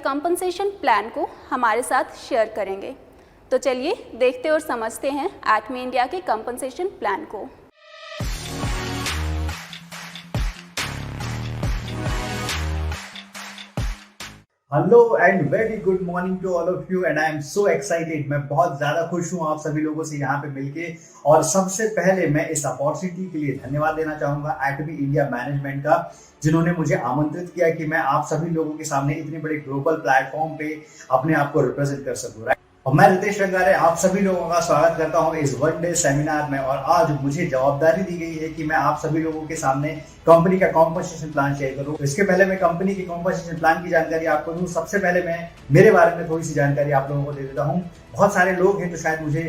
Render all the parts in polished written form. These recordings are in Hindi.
कंपनसेशन प्लान को हमारे साथ शेयर करेंगे। तो चलिए देखते और समझते हैं एटमी इंडिया के कंपनसेशन प्लान को। Hello and very good morning to all of you and I am so excited. मैं बहुत ज्यादा खुश हूँ आप सभी लोगों से यहाँ पे मिलके। और सबसे पहले मैं इस अपॉर्चुनिटी के लिए धन्यवाद देना चाहूंगा एटमी इंडिया मैनेजमेंट का, जिन्होंने मुझे आमंत्रित किया कि मैं आप सभी लोगों के सामने इतने बड़े ग्लोबल प्लेटफॉर्म पे अपने आप को रिप्रेजेंट कर सकूं। और मैं रितेश रंगारे आप सभी लोगों का स्वागत करता हूं इस वन डे सेमिनार में। और आज मुझे जवाबदारी दी गई है कि मैं आप सभी लोगों के सामने कंपनी का कॉम्पनसेशन प्लान शेयर करूं। तो इसके पहले मैं कंपनी की कॉम्पनसेशन प्लान की जानकारी आपको दूं। सबसे पहले मैं मेरे बारे में थोड़ी सी जानकारी आप लोगों को दे देता हूं। बहुत सारे लोग हैं जो शायद मुझे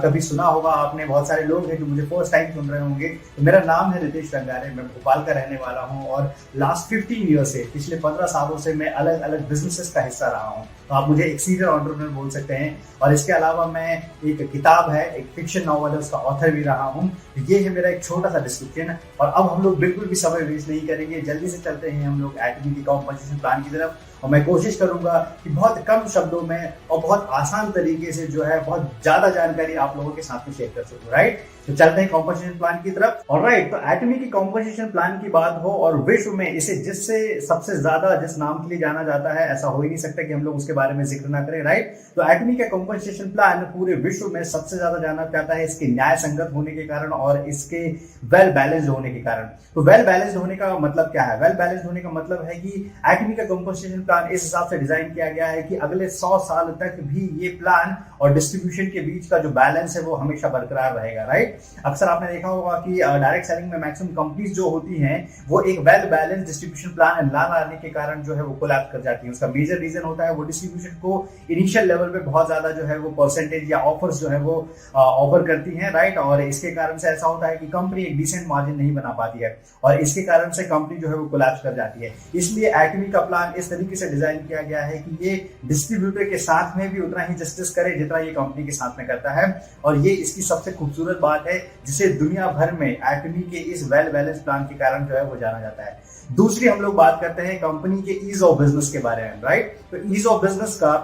कभी सुना होगा आपने, बहुत सारे लोग हैं जो मुझे फर्स्ट टाइम सुन रहे होंगे। तो मेरा नाम है रितेश रंगारे, मैं भोपाल का रहने वाला हूँ और लास्ट 15 ईयर से, पिछले 15 सालों से मैं अलग अलग बिजनेसेस का हिस्सा रहा हूँ। तो आप मुझे एक सीनियर एंटरप्रेन्योर बोल सकते हैं। और इसके अलावा मैं एक किताब है, एक फिक्शन नॉवल है, उसका ऑथर भी रहा हूँ। ये है मेरा एक छोटा सा डिस्क्रिप्शन। और अब हम लोग बिल्कुल भी समय वेस्ट नहीं करेंगे, जल्दी से चलते हैं हम लोग एटमी की कॉम्पनसेशन प्लान की तरफ। और मैं कोशिश करूंगा कि बहुत कम शब्दों में और बहुत आसान तरीके से जो है बहुत ज्यादा जानकारी आप लोगों के साथ में शेयर कर सकूं। राइट, तो चलते हैं कॉम्पनसेशन प्लान की तरफ। और राइट, तो एटमी की कॉम्पनसेशन प्लान की बात हो और विश्व में इसे जिससे सबसे ज्यादा जिस नाम के लिए जाना जाता है, ऐसा हो ही नहीं सकता कि हम लोग उसके बारे में जिक्र ना करें। राइट, तो एटमी का कॉम्पनसेशन प्लान पूरे विश्व में सबसे ज्यादा जाना जाता है इसके न्याय संगत होने के कारण और इसके वेल बैलेंस्ड होने के कारण। तो वेल बैलेंस्ड होने का मतलब क्या है? वेल बैलेंस्ड होने का मतलब है कि एटमी का कॉम्पनसेशन प्लान इस हिसाब से डिजाइन किया गया है कि अगले 100 साल तक भी ये प्लान और डिस्ट्रीब्यूशन के बीच का जो बैलेंस है वो हमेशा बरकरार रहेगा। राइट, अक्सर आपने देखा होगा कि डायरेक्ट सेलिंग में मैक्सिमम कंपनीज जो होती हैं वो एक वेल बैलेंस डिस्ट्रीब्यूशन प्लान ना लाने के कारण जो है वो कोलैप्स कर जाती है। उसका मेजर रीजन होता है वो डिस्ट्रीब्यूशन को इनिशियल लेवल पे बहुत ज्यादा जो है वो परसेंटेज या ऑफर्स जो है वो ऑफर करती है। राइट, और इसके कारण से ऐसा होता है कि कंपनी एक डिसेंट मार्जिन नहीं बना पाती है और इसके कारण से कंपनी जो है वो कोलैप्स कर जाती है। इसलिए एटमी का प्लान इस तरीके से डिजाइन किया गया है कि ये डिस्ट्रीब्यूटर के साथ में भी उतना ही जस्टिस करे जितना ये कंपनी के साथ में करता है। और ये इसकी सबसे खूबसूरत बात है जिसे दुनिया भर में एटमी के इस वेल बैलेंस प्लान के कारण जो है वो जाना जाता है। दूसरी हम लोग बात करते हैं कंपनी के ईज ऑफ बिजनेस के बारे में। राइट, तो ईज ऑफ बिजनेस का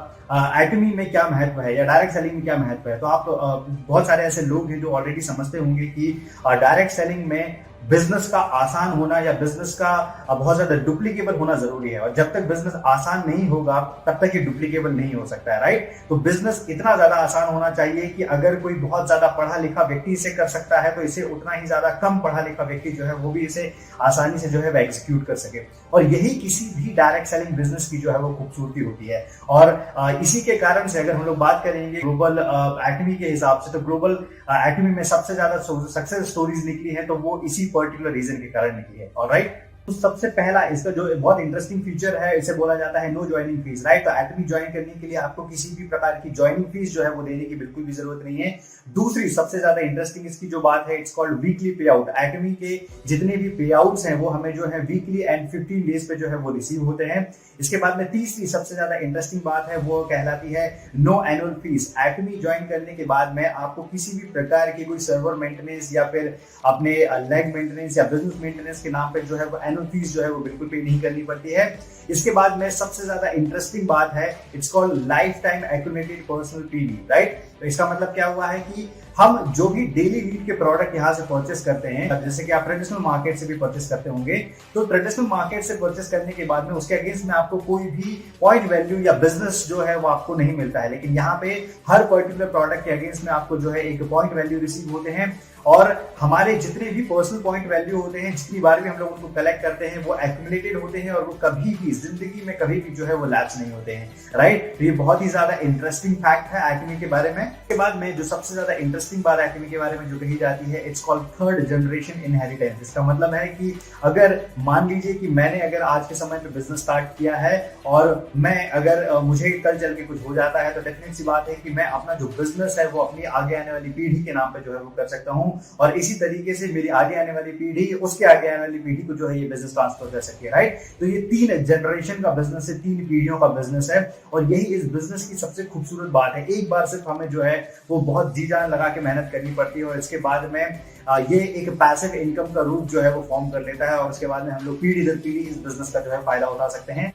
एटमी में क्या महत्व है या डायरेक्ट सेलिंग में क्या महत्व है? तो आप बहुत सारे ऐसे लोग हैं जो ऑलरेडी समझते होंगे कि डायरेक्ट सेलिंग में बिजनेस का आसान होना या बिजनेस का बहुत ज्यादा डुप्लीकेबल होना जरूरी है। और जब तक बिजनेस आसान नहीं होगा तब तक ये डुप्लीकेबल नहीं हो सकता है। राइट, तो बिजनेस इतना ज्यादा आसान होना चाहिए कि अगर कोई बहुत ज्यादा पढ़ा लिखा व्यक्ति इसे कर सकता है तो इसे उतना ही ज्यादा कम पढ़ा लिखा व्यक्ति जो है वो भी इसे आसानी से जो है वो एग्जीक्यूट कर सके। और यही किसी भी डायरेक्ट सेलिंग बिजनेस की जो है वो खूबसूरती होती है। और इसी के कारण से अगर हम लोग बात करेंगे ग्लोबल एटमी के हिसाब से, तो ग्लोबल एटमी में सबसे ज्यादा सक्सेस स्टोरीज निकली है तो वो इसी पर्टिकुलर रीजन के कारण निकली है। ऑलराइट, तो सबसे पहला इसका जो बहुत इंटरेस्टिंग फीचर है इसे बोला जाता है नो ज्वाइनिंग फीस। राइट, तो एटमी ज्वाइन करने के लिए आपको किसी भी प्रकार की ज्वाइनिंग फीस जो है वो देने की बिल्कुल भी जरूरत नहीं है। दूसरी सबसे ज्यादा इंटरेस्टिंग इसकी जो बात है, इट्स कॉल्ड वीकली पे आउट। एटमी के जितने भी पे आउट्स हैं वो हमें जो है वीकली एंड 15 डेज पे जो है वो रिसीव होते हैं। इसके बाद में तीसरी सबसे ज्यादा इंटरेस्टिंग बात है वो कहलाती है नो एनुअल फीस। एटमी ज्वाइन करने के बाद में आपको किसी भी प्रकार की कोई सर्वर मेंटेनेंस या फिर अपने लेग मेंटेनेंस या बिजनेस मेंटेनेंस के नाम पे जो है वो एनुअल फीस जो है वो बिल्कुल पे नहीं करनी पड़ती है। इसके बाद में सबसे ज्यादा इंटरेस्टिंग बात है, it's called life time accumulated personal PD. Right, तो इसका मतलब क्या हुआ है कि हम जो भी डेली नीड के प्रोडक्ट यहाँ से परचेस करते हैं, जैसे कि आप ट्रेडिशनल मार्केट से भी परचेस करते होंगे, तो ट्रेडिशनल मार्केट से परचेस करने के बाद में उसके अगेंस्ट में आपको कोई भी पॉइंट वैल्यू या बिजनेस जो है वो आपको नहीं मिलता है। लेकिन यहाँ पे हर पर्टिकुलर प्रोडक्ट के अगेंस्ट में आपको जो है एक पॉइंट वैल्यू रिसीव होते हैं। और हमारे जितने भी पर्सनल पॉइंट वैल्यू होते हैं, जितनी बार भी हम लोग उनको कलेक्ट करते हैं, वो एक्यूमुलेटेड होते हैं और वो कभी भी जिंदगी में कभी भी जो है वो लैप्स नहीं होते हैं। राइट, तो ये बहुत ही ज्यादा इंटरेस्टिंग फैक्ट है एटमी के बारे में। इसके बाद में जो सबसे ज्यादा इंटरेस्टिंग बात एटमी के बारे में जो कही जाती है, it's called third generation inheritance. इसका मतलब है कि अगर मान लीजिए कि मैंने अगर आज के समय में बिजनेस स्टार्ट किया है और मैं अगर मुझे कल चल के कुछ हो जाता है तो डेफिनेट सी बात है कि मैं अपना जो बिजनेस है वो अपनी आगे आने वाली पीढ़ी के नाम पे जो है वो कर सकता हूँ। और इसी तरीके से मेरी आगे आने वाली पीढ़ी उसके आगे आने वाली पीढ़ी को जो है ये बिजनेस ट्रांसफर कर सकती है। राइट, तो ये 3 जनरेशन का बिजनेस है, 3 पीढ़ियों का बिजनेस है। और यही इस बिजनेस की सबसे खूबसूरत बात है। एक बार सिर्फ हमें जो है वो बहुत जी जान लगा के मेहनत करनी पड़ती है और इसके बाद में ये एक पैसिव इनकम का रूप जो है वो फॉर्म कर लेता है और उसके बाद में हम लोग पीढ़ी दर पीढ़ी इस बिजनेस का जो है फायदा उठा सकते हैं।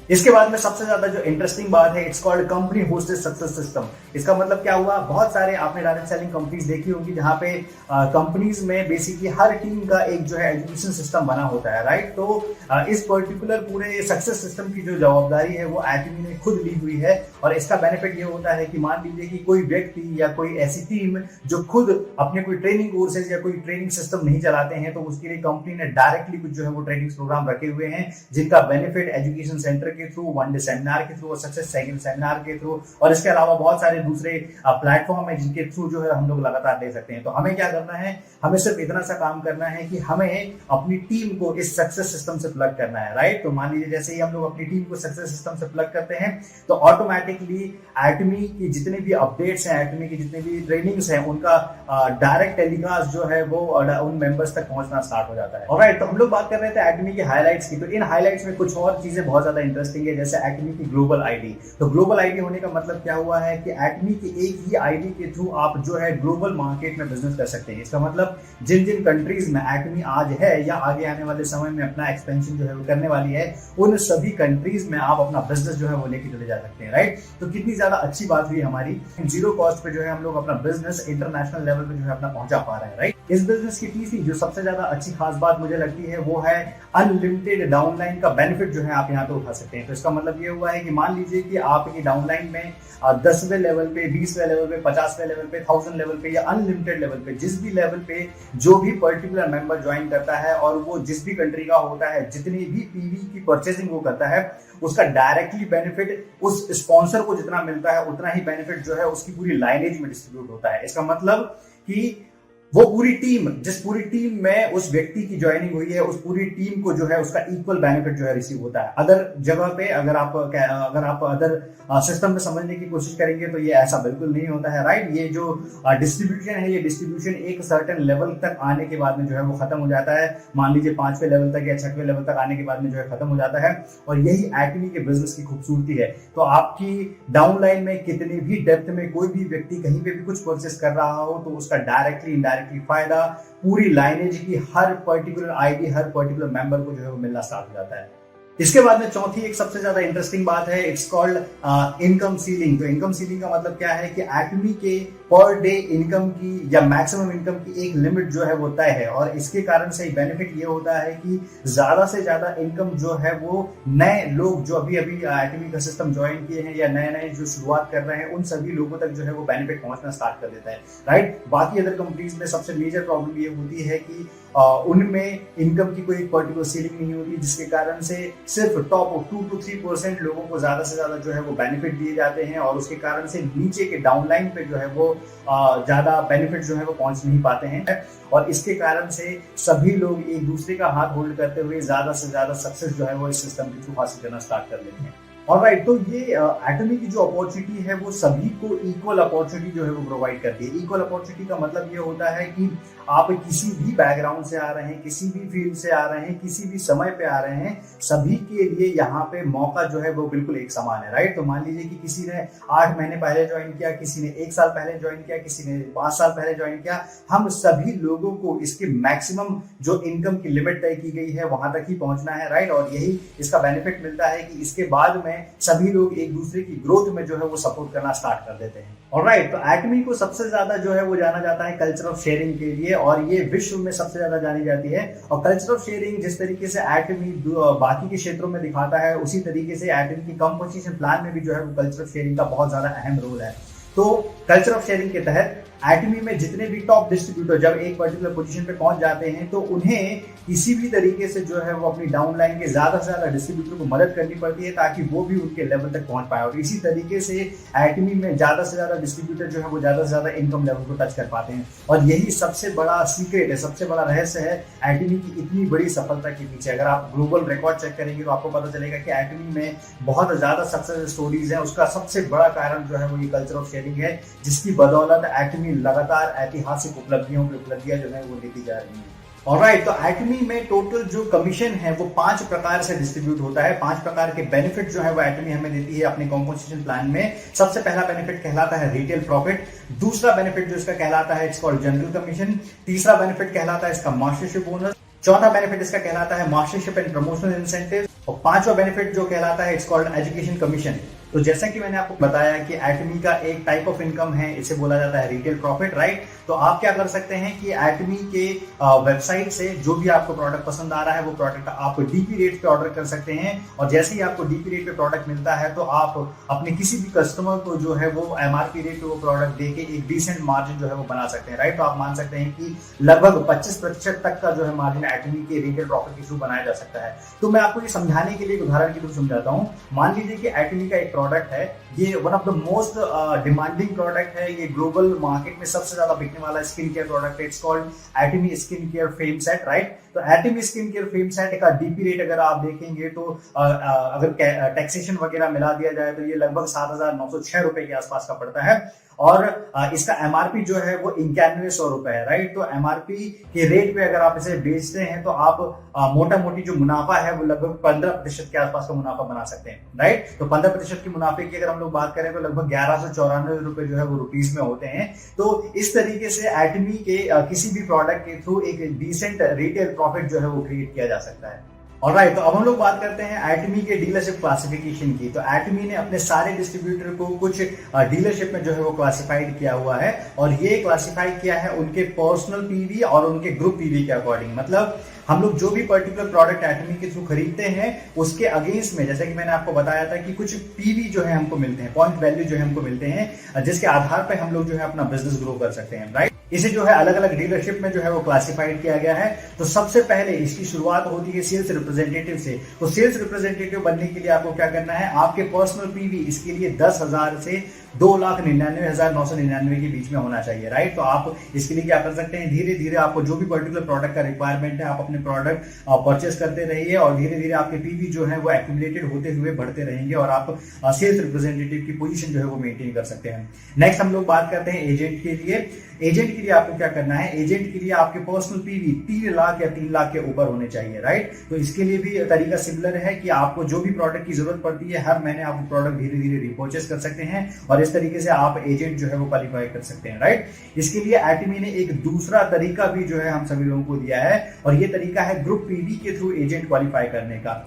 इसके बाद में सबसे ज्यादा जो इंटरेस्टिंग बात है, it's called company hosted success system. इसका मतलब क्या हुआ, बहुत सारे आपने डायरेक्ट सेलिंग कंपनीज देखी होंगी जहां पे कंपनीज में बेसिकली हर टीम का एक जो है एजुकेशन सिस्टम बना होता है, राइट। तो इस पर्टिकुलर पूरे सक्सेस सिस्टम की जो जवाबदारी है वो एटमी ने खुद ली हुई है। और इसका बेनिफिट ये होता है कि मान लीजिए कि कोई व्यक्ति या कोई ऐसी टीम जो खुद अपने कोई ट्रेनिंग कोर्सेज या कोई ट्रेनिंग सिस्टम नहीं चलाते हैं, तो उसके लिए कंपनी ने डायरेक्टली कुछ जो है वो ट्रेनिंग प्रोग्राम रखे हुए हैं जिनका बेनिफिट एजुकेशन सेंटर के थ्रू, वन डे सेमिनार के थ्रू और सक्सेस सेमिनार के थ्रू, और इसके अलावा बहुत सारे दूसरे प्लेटफॉर्म है जिनके थ्रू जो है हम लोग लगातार दे सकते हैं। तो हमें क्या करना है, हमें सिर्फ इतना सा काम करना है कि हमें अपनी टीम को इस सक्सेस सिस्टम से प्लग करना है, राइट। तो मान लीजिए जैसे ही हम लोग अपनी टीम को सक्सेस सिस्टम से प्लग करते हैं तो ऑटोमेटिकली एटमी की जितने भी अपडेट्स हैं, एटमी की जितने भी ट्रेनिंग्स हैं, उनका डायरेक्ट टेलीकास्ट जो है वो उन मेंबर्स तक पहुंचना स्टार्ट हो जाता है। ऑलराइट, तो हम लोग बात कर रहे थे एटमी के हाइलाइट्स की। तो इन हाइलाइट्स में कुछ और चीजें बहुत ज्यादा इंटरेस्टिंग है, जैसे एटमी की ग्लोबल आईडी। तो ग्लोबल आईडी होने का मतलब क्या हुआ है कि एटमी की एक ही आईडी के थ्रू आप जो है ग्लोबल मार्केट में बिजनेस कर सकते हैं। इसका मतलब जिन जिन कंट्रीज में एटमी आज है या आगे आने वाले समय में अपना एक्सपेंशन जो है वो करने वाली है, उन सभी कंट्रीज में आप अपना बिजनेस जो है वो लेके चले जा सकते हैं, राइट। तो कितनी ज्यादा अच्छी बात हुई हमारी, जीरो कॉस्ट पे जो है हम लोग अपना बिजनेस इंटरनेशनल लेवल पे जो है अपना पहुंचा पा रहे हैं, राइट। इस बिजनेस की तीसरी जो सबसे ज्यादा अच्छी खास बात मुझे लगती है वो है अनलिमिटेड डाउनलाइन का बेनिफिट जो है आप यहाँ पे उठा सकते हैं। तो इसका मतलब ये हुआ है कि मान लीजिए कि आपकी डाउनलाइन में 10वें लेवल पे, 20वें लेवल पे, 50वें लेवल पे, 1000 लेवल पे या अनलिमिटेड लेवल पे, जिस भी लेवल पे जो भी पर्टिकुलर मेंबर ज्वाइन करता है और वो जिस भी कंट्री का होता है, जितनी भी पीवी की परचेसिंग वो करता है, उसका डायरेक्टली बेनिफिट उस स्पॉन्सर को जितना मिलता है उतना ही बेनिफिट जो है उसकी पूरी लाइनेज में डिस्ट्रीब्यूट होता है। इसका मतलब कि वो पूरी टीम, जिस पूरी टीम में उस व्यक्ति की ज्वाइनिंग हुई है, उस पूरी टीम को जो है उसका इक्वल बेनिफिट जो है रिसीव होता है। अदर जगह पे अगर आप अदर सिस्टम में समझने की कोशिश करेंगे तो ये ऐसा बिल्कुल नहीं होता है, राइट। ये जो डिस्ट्रीब्यूशन है, ये डिस्ट्रीब्यूशन एक सर्टेन लेवल तक आने के बाद में जो है वो खत्म हो जाता है। मान लीजिए 5वें लेवल तक या 6वें लेवल तक आने के बाद में जो है खत्म हो जाता है। और यही एटमी के बिजनेस की खूबसूरती है। तो आपकी डाउनलाइन में कितने भी डेप्थ में कोई भी व्यक्ति कहीं पे भी कुछ परचेस कर रहा हो तो उसका डायरेक्टली इनडायरेक्टली फायदा पूरी लाइनेज की हर पर्टिकुलर आईडी, हर पर्टिकुलर मेंबर को जो है वो मिलना स्टार्ट हो जाता है। इसके बाद में चौथी एक सबसे ज्यादा इंटरेस्टिंग बात है, इट्स कॉल्ड इनकम सीलिंग। तो इनकम सीलिंग का मतलब क्या है कि एटमी के पर डे इनकम की या मैक्सिमम इनकम की एक लिमिट जो है वो तय है। और इसके कारण से बेनिफिट ये होता है कि ज्यादा से ज्यादा इनकम जो है वो नए लोग जो अभी एटमी का सिस्टम ज्वाइन किए हैं या नए नए जो शुरुआत कर रहे हैं, उन सभी लोगों तक जो है वो बेनिफिट पहुंचना स्टार्ट कर देता है, राइट। बाकी अदर कंपनीज में सबसे मेजर प्रॉब्लम ये होती है कि उनमें इनकम की कोई पर्टिकुलर सीलिंग नहीं होती, जिसके कारण से सिर्फ टॉप 2 to 3% लोगों को ज्यादा से ज्यादा जो है वो बेनिफिट दिए जाते हैं। और उसके कारण से नीचे के डाउनलाइन पे जो है वो ज्यादा बेनिफिट जो है वो पहुंच नहीं पाते हैं। और इसके कारण से सभी लोग एक दूसरे का हाथ होल्ड करते हुए ज्यादा से ज्यादा सक्सेस जो है वो इस सिस्टम के थ्रू हासिल करना स्टार्ट कर लेते हैं। ऑलराइट, तो ये एटमी की जो अपॉर्चुनिटी है वो सभी को इक्वल अपॉर्चुनिटी जो है वो प्रोवाइड करती है। इक्वल अपॉर्चुनिटी का मतलब ये होता है कि आप किसी भी बैकग्राउंड से आ रहे हैं, किसी भी फील्ड से आ रहे हैं, किसी भी समय पे आ रहे हैं, सभी के लिए यहाँ पे मौका जो है वो बिल्कुल एक समान है, राइट। तो मान लीजिए कि किसी ने 8 महीने पहले ज्वाइन किया, किसी ने 1 साल पहले ज्वाइन किया, किसी ने 5 साल पहले ज्वाइन किया, हम सभी लोगों को इसके मैक्सिमम जो इनकम की लिमिट तय की गई है वहां तक ही पहुंचना है, राइट। और यही इसका बेनिफिट मिलता है कि इसके बाद में सभी लोग एक दूसरे की ग्रोथ में जो है वो सपोर्ट करना स्टार्ट कर देते हैं। ऑलराइट, तो एटमी को सबसे ज्यादा जो है वो जाना जाता है कल्चर ऑफ शेयरिंग के लिए, और ये विश्व में सबसे ज्यादा जानी जाती है। और कल्चर ऑफ शेयरिंग जिस तरीके से एटमी बाकी के क्षेत्रों में दिखाता है, उसी तरीके से एटमी की कंपोजिशन प्लान में भी जो है वो कल्चर ऑफ शेयरिंग का बहुत ज्यादा अहम रोल है। तो कल्चर ऑफ शेयरिंग के तहत एटमी में जितने भी टॉप डिस्ट्रीब्यूटर जब एक पर्टिकुलर पोजीशन पे पहुंच जाते हैं तो उन्हें किसी भी तरीके से जो है वो अपनी डाउनलाइन के ज्यादा से ज्यादा डिस्ट्रीब्यूटर को मदद करनी पड़ती है ताकि वो भी उनके लेवल तक पहुंच पाए। और इसी तरीके से एटमी में ज्यादा से ज्यादा डिस्ट्रीब्यूटर जो है वो ज्यादा से ज्यादा इनकम लेवल को टच कर पाते हैं। और यही सबसे बड़ा सीक्रेट है, सबसे बड़ा रहस्य है एटमी की इतनी बड़ी सफलता के पीछे। अगर आप ग्लोबल रिकॉर्ड चेक करेंगे तो आपको पता चलेगा कि एटमी में बहुत ज्यादा सक्सेस स्टोरीज है। उसका सबसे बड़ा कारण जो है वो ये कल्चर ऑफ शेयरिंग है, जिसकी बदौलत एटमी लगातार ऐतिहासिक उपलब्धियों जो है वो लेती जा रही है। ऑलराइट, तो एटमी में टोटल जो कमीशन है वो 5 प्रकार से डिस्ट्रीब्यूट होता है। 5 प्रकार के बेनिफिट जो है वो एटमी हमें देती है अपने कॉम्पोजिशन प्लान में। सबसे पहला बेनिफिट कहलाता है रिटेल प्रॉफिट। दूसरा बेनिफिट जो इसका कहलाता है इट्स कॉल्ड जनरल कमीशन। तीसरा बेनिफिट कहलाता है इसका मास्टरशिप बोनस। चौथा बेनिफिट इसका कहलाता है मास्टरशिप एंड प्रमोशनल इंसेंटिव, और पांचवा बेनिफिट जो कहलाता है इट्स कॉल्ड एजुकेशन कमीशन। तो जैसा कि मैंने आपको बताया कि एटमी का एक टाइप ऑफ इनकम है, इसे बोला जाता है रिटेल प्रॉफिट, राइट। तो आप क्या कर सकते हैं कि एटमी के वेबसाइट से जो भी आपको प्रोडक्ट पसंद आ रहा है वो प्रोडक्ट आप डीपी रेट पे ऑर्डर कर सकते हैं, और जैसे ही आपको डीपी रेट पे प्रोडक्ट मिलता है तो आप अपने किसी भी कस्टमर को जो है वो एमआरपी रेट पे वो प्रोडक्ट देके एक डिसेंट मार्जिन जो है वो बना सकते हैं, राइट। तो आप मान सकते हैं कि लगभग 25% तक का जो है मार्जिन एटमी के रिटेल प्रॉफिट के थ्रू बनाया जा सकता है। तो मैं आपको ये समझाने के लिए एक उदाहरण के थ्रू समझाता हूँ। मान लीजिए कि एटमी का एक प्रोडक्ट है, ये one of the most demanding product है, ये ग्लोबल मार्केट में सबसे ज्यादा बिकने वाला स्किन केयर प्रोडक्ट है, it's called Atomy skin care fame set, right. तो Atomy skin care fame set का डीपी रेट अगर आप देखेंगे तो अगर टैक्सेशन वगैरह मिला दिया जाए तो ये लगभग 7,906 रुपए के आसपास का पड़ता है, और इसका एमआरपी जो है वो 9100 रुपए है, राइट। तो एमआरपी के रेट पे अगर आप इसे बेचते हैं तो आप मोटा मोटी जो मुनाफा है वो लगभग 15% के आसपास का मुनाफा बना सकते हैं, राइट। तो 15% की मुनाफे की अगर हम लोग बात करें तो लगभग 1194 रुपए जो है वो रुपीस में होते हैं। तो इस तरीके से एटमी के किसी भी प्रोडक्ट के थ्रू एक डिसेंट रिटेल प्रॉफिट जो है वो क्रिएट किया जा सकता है। ऑलराइट, तो अब हम लोग बात करते हैं एटमी के डीलरशिप क्लासिफिकेशन की। तो एटमी ने अपने सारे डिस्ट्रीब्यूटर को कुछ डीलरशिप में जो है वो क्लासिफाइड किया हुआ है, और ये क्लासिफाई किया है उनके पर्सनल पीवी और उनके ग्रुप पीवी के अकॉर्डिंग। मतलब हम लोग जो भी पर्टिकुलर प्रोडक्ट एटमी के थ्रू खरीदते हैं उसके अगेंस्ट में, जैसे कि मैंने आपको बताया था कि कुछ पीवी जो है हमको मिलते हैं, पॉइंट वैल्यू जो है हमको मिलते हैं, जिसके आधार पर हम लोग जो है अपना बिजनेस ग्रो कर सकते हैं, राइट। इसे जो है अलग अलग डीलरशिप में जो है वो क्लासिफाइड किया गया है। तो सबसे पहले इसकी शुरुआत होती है सेल्स रिप्रेजेंटेटिव से। तो सेल्स रिप्रेजेंटेटिव बनने के लिए आपको क्या करना है, आपके पर्सनल पीवी इसके लिए 10,000 से 2,99,999 के बीच में होना चाहिए, राइट। तो आप इसके लिए क्या कर सकते हैं, धीरे धीरे आपको जो भी पर्टिकुलर प्रोडक्ट का रिक्वायरमेंट है आप अपने प्रोडक्ट परचेस करते रहिए, और धीरे धीरे आपके पीवी जो है वो एक्यूमुलेटेड होते हुए बढ़ते रहेंगे, और आप सेल्स रिप्रेजेंटेटिव की पोजीशन जो है वो मेंटेन कर सकते हैं। नेक्स्ट हम लोग बात करते हैं एजेंट के लिए। एजेंट के लिए आपको क्या करना है, एजेंट के लिए आपके पर्सनल पीवी 3 लाख या 3 लाख के ऊपर होने चाहिए, राइट। तो इसके लिए भी तरीका सिमिलर है कि आपको जो भी प्रोडक्ट की जरूरत पड़ती है हर महीने आप वो प्रोडक्ट धीरे धीरे रिपर्चेस कर सकते हैं, और इस तरीके से आप एजेंट जो है वो क्वालिफाई कर सकते हैं, राइट। इसके लिए एटमी ने एक दूसरा तरीका भी जो है हम सभी लोगों को दिया है, और ये तरीका है ग्रुप पीवी के थ्रू एजेंट क्वालिफाई करने का।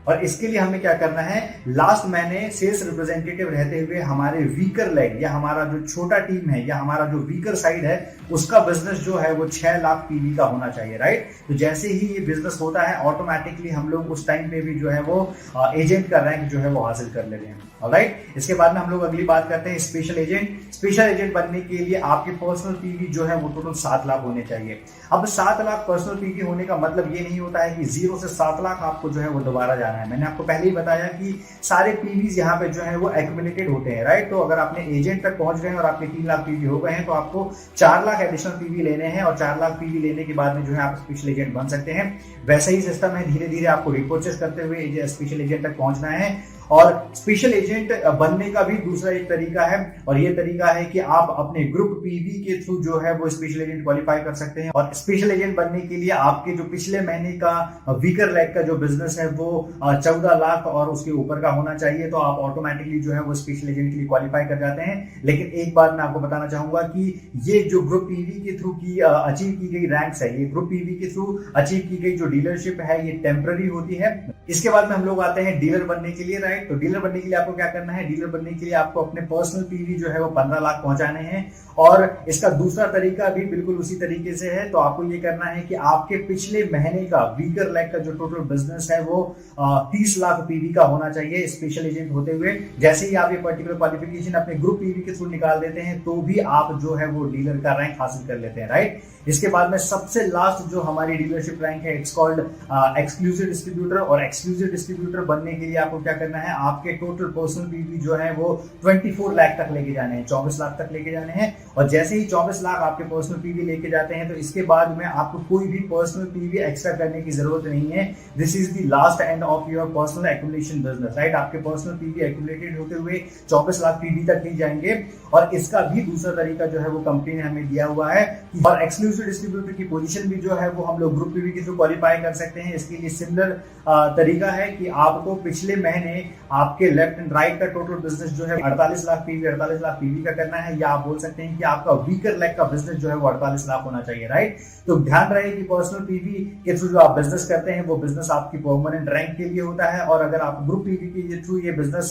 और इसके लिए हमें क्या करना है, लास्ट महीने सेल्स रिप्रेजेंटेटिव रहते हुए हमारे वीकर लेग या हमारा जो छोटा टीम है या हमारा जो वीकर साइड है उसका बिजनेस जो है वो 6 लाख पीवी का होना चाहिए, राइट। तो जैसे ही ये बिजनेस होता है ऑटोमेटिकली हम लोग उस टाइम पे भी जो है वो एजेंट का रैंक जो है वो हासिल कर लेते हैं, ऑलराइट। इसके बाद में हम लोग अगली बात करते हैं स्पेशल एजेंट। स्पेशल एजेंट बनने के लिए आपके पर्सनल पीवी जो है वो टोटल 7 लाख होने चाहिए। अब 7 लाख पर्सनल पीवी होने का मतलब ये नहीं होता है कि 0 से 7 लाख आपको जो है वो दोबारा जाना है। मैंने आपको पहले ही बताया कि सारे पीवीज यहाँ पे जो है वो एक्यूमुलेटेड होते हैं, राइट। तो अगर आपने एजेंट तक पहुंच गए हैं और आपके 3 लाख पीवी हो गए हैं तो आपको 4 लाख एडिशनल पीवी लेने हैं, और 4 लाख पीवी लेने के बाद में जो है आप स्पेशल एजेंट बन सकते हैं। वैसा ही सिस्टम है, धीरे धीरे आपको रिपर्चेस करते हुए स्पेशल एजेंट तक पहुंचना है। और स्पेशल एजेंट बनने का भी दूसरा एक तरीका है, और ये तरीका है कि आप अपने ग्रुप पीवी के थ्रू जो है वो स्पेशल एजेंट क्वालिफाई कर सकते हैं। और स्पेशल एजेंट बनने के लिए आपके जो पिछले महीने का वीकर लेग का जो बिजनेस है वो 14 लाख और उसके ऊपर का होना चाहिए, तो आप ऑटोमेटिकली जो है वो स्पेशल एजेंट के लिए क्वालिफाई कर जाते हैं। लेकिन एक बात मैं आपको बताना चाहूंगा कि ये जो ग्रुप पीवी के थ्रू की अचीव की गई रैंक्स है, ये ग्रुप पीवी के थ्रू अचीव की गई जो डीलरशिप है ये टेम्पररी होती है। इसके बाद में हम लोग आते हैं डीलर बनने के लिए, राइट। तो डीलर बनने के लिए आपको क्या करना है, डीलर बनने के लिए आपको अपने पर्सनल पीवी जो है वो 15 लाख पहुंचाने हैं, और इसका दूसरा तरीका भी बिल्कुल उसी तरीके से है। तो आपको ये करना है कि आपके पिछले महीने का वीकर लेग का जो टोटल बिजनेस है वो 30 लाख पीवी का होना चाहिए स्पेशल एजेंट होते हुए। जैसे ही आप ये पर्टिकुलर क्वालिफिकेशन अपने ग्रुप पीवी के थ्रू निकाल देते हैं तो भी आप जो है वो डीलर का रैंक हासिल कर लेते हैं, राइट। इसके बाद में सबसे लास्ट जो हमारी डीलरशिप रैंक है इट्स कॉल्ड एक्सक्लूसिव डिस्ट्रीब्यूटर। और एक्सक्लूसिव डिस्ट्रीब्यूटर बनने के लिए आपको क्या करना है, आपके टोटल पर्सनल पीवी जो है वो 24 लाख तक लेके जाने हैं, 24 लाख तक लेके जाने हैं। और जैसे ही 24 लाख आपके पर्सनल पीवी लेके जाते हैं तो इसके बाद में आपको कोई भी पर्सनल पीवी एक्स्ट्रा करने की जरूरत नहीं है। This is the last end of your personal accumulation business, right. आपके पर्सनल पीवी एक्यूमुलेटेड होते हुए 24 लाख पीवी तक नहीं जाएंगे। और इसका भी दूसरा तरीका जो है वो कंपनी ने हमें दिया हुआ है। और एक्सक्लूसिव डिस्ट्रीब्यूटर की पोजीशन भी जो है वो हम लोग ग्रुप पीवी के थ्रू क्वालिफाई कर सकते हैं। इसके लिए सिमिलर तरीका है कि आपको पिछले महीने आपके लेफ्ट एंड राइट का टोटल बिजनेस जो है 48 लाख पीवी 48 लाख पीवी का करना है, या आप बोल सकते हैं कि आपका वीकर लेग का बिजनेस जो है वो 48 लाख होना चाहिए, राइट। तो ध्यान रहे कि पर्सनल पीवी के थ्रू जो आप बिजनेस करते हैं वो बिजनेस आपकी परमानेंट रैंक के लिए होता है, और अगर आप ग्रुप पीवी के थ्रू ये बिजनेस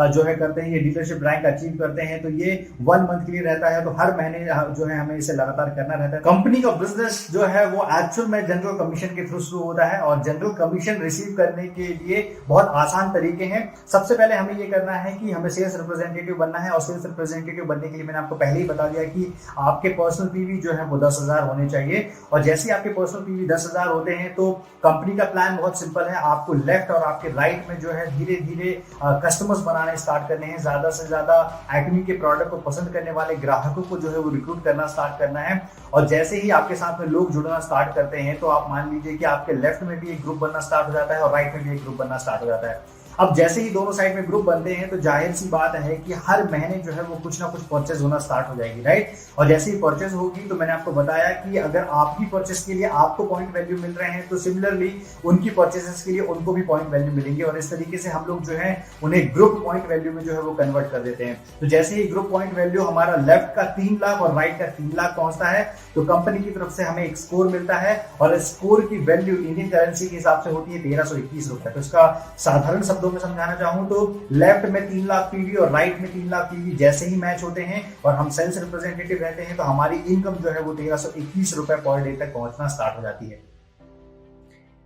जो है करते हैं, ये डीलरशिप रैंक अचीव करते हैं, तो ये 1 मंथ के लिए रहता है। तो हर महीने जो है हमें इसे लगातार करना रहता है। कंपनी का बिजनेस जो है वो एक्चुअल में जनरल कमीशन के थ्रू शुरू होता है, और जनरल कमीशन रिसीव करने के लिए बहुत आसान तरीके हैं। सबसे पहले हमें ये करना है कि हमें सेल्स रिप्रेजेंटेटिव बनना है, और सेल्स रिप्रेजेंटेटिव बनने के लिए मैंने आपको पहले ही बता दिया कि आपके पर्सनल पीवी जो है वो 10,000 होने चाहिए। और जैसे ही आपके पर्सनल पीवी 10,000 होते हैं तो कंपनी का प्लान बहुत सिंपल है, आपको लेफ्ट और आपके राइट में जो है धीरे धीरे कस्टमर्स बनाने स्टार्ट करने हैं। ज्यादा से ज्यादा एक्मे के प्रोडक्ट को पसंद करने वाले ग्राहकों को जो है वो रिक्रूट करना स्टार्ट करना है। और जैसे ही आपके साथ में लोग जुड़ना स्टार्ट करते हैं तो आप मान लीजिए कि आपके लेफ्ट में भी एक ग्रुप बनना स्टार्ट हो जाता है और राइट में भी एक ग्रुप बनना स्टार्ट हो जाता है। अब जैसे ही दोनों साइड में ग्रुप बनते हैं तो जाहिर सी बात है कि हर महीने जो है वो कुछ ना कुछ परचेज होना स्टार्ट हो जाएगी, राइट। और जैसे ही परचेज होगी तो मैंने आपको बताया कि अगर आपकी परचेज के लिए आपको पॉइंट वैल्यू मिल रहे हैं तो सिमिलरली उनकी परचेजेस के लिए उनको भी पॉइंट वैल्यू मिलेंगे, और इस तरीके से हम लोग जो है उन्हें ग्रुप पॉइंट वैल्यू में जो है वो कन्वर्ट कर देते हैं। तो जैसे ही ग्रुप पॉइंट वैल्यू हमारा लेफ्ट का 3 लाख और राइट का 3 लाख पहुंचता है तो कंपनी की तरफ से हमें एक स्कोर मिलता है, और स्कोर की वैल्यू इंडियन करेंसी के हिसाब से होती है 1321 रुपए। तो इसका साधारण शब्दों में समझाना चाहूं तो लेफ्ट में 3 लाख पीवी और राइट में 3 लाख पीवी जैसे ही मैच होते हैं और हम सेल्स रिप्रेजेंटेटिव रहते हैं तो हमारी इनकम जो है वो 1321 रुपए पर डे तक पहुंचना स्टार्ट हो जाती है।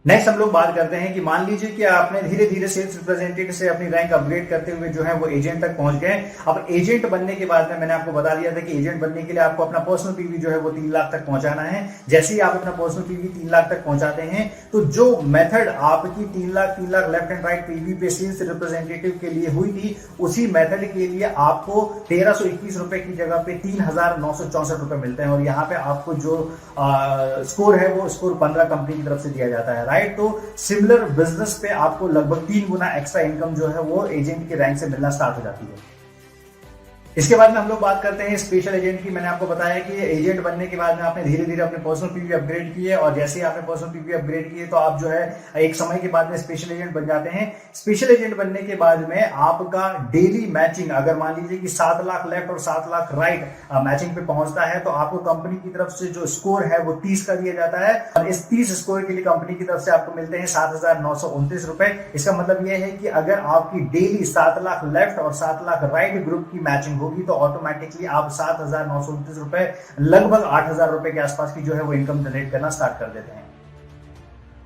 नेक्स्ट हम लोग बात करते हैं कि मान लीजिए कि आपने धीरे धीरे सेल्स रिप्रेजेंटेटिव से अपनी रैंक अपग्रेड करते हुए जो है वो एजेंट तक पहुंच गए। अब एजेंट बनने के बाद में मैंने आपको बता दिया था कि एजेंट बनने के लिए आपको अपना पर्सनल पीवी जो है वो 3 लाख तक पहुंचाना है। जैसे ही आप अपना पर्सनल पीवी 3 लाख तक पहुंचाते हैं तो जो मेथड आपकी 3 lakh left and right PV पे सेल्स रिप्रेजेंटेटिव के लिए हुई थी उसी मेथड के लिए आपको 1321 रुपए की जगह पे 3,964 रुपए मिलते हैं, और यहाँ पे आपको जो स्कोर है वो स्कोर 15 कंपनी की तरफ से दिया जाता है, राइट। तो सिमिलर बिजनेस पे आपको लगभग 3 गुना एक्स्ट्रा इनकम जो है वो एजेंट के रैंक से मिलना स्टार्ट हो जाती है। इसके बाद में हम लोग बात करते हैं स्पेशल एजेंट की। मैंने आपको बताया कि एजेंट बनने के बाद में आपने धीरे धीरे अपने पर्सनल पीवी अपग्रेड किए, और जैसे ही आपने पर्सनल पीवी अपग्रेड किए तो आप जो है एक समय के बाद में स्पेशल एजेंट बन जाते हैं। स्पेशल एजेंट बनने के बाद में आपका डेली मैचिंग अगर मान लीजिए कि 7 लाख लेफ्ट और 7 लाख राइट मैचिंग पे पहुंचता है तो आपको कंपनी की तरफ से जो स्कोर है वो 30 का दिया जाता है, और इस 30 स्कोर के लिए कंपनी की तरफ से आपको मिलते हैं 7,929 रुपए। इसका मतलब यह है कि अगर आपकी डेली 7 लाख लेफ्ट और 7 लाख राइट ग्रुप की मैचिंग होगी तो ऑटोमेटिकली आप 7,929 रुपए लगभग 8,000 रुपए के आसपास की जो है वो इनकम जनरेट करना स्टार्ट कर देते हैं।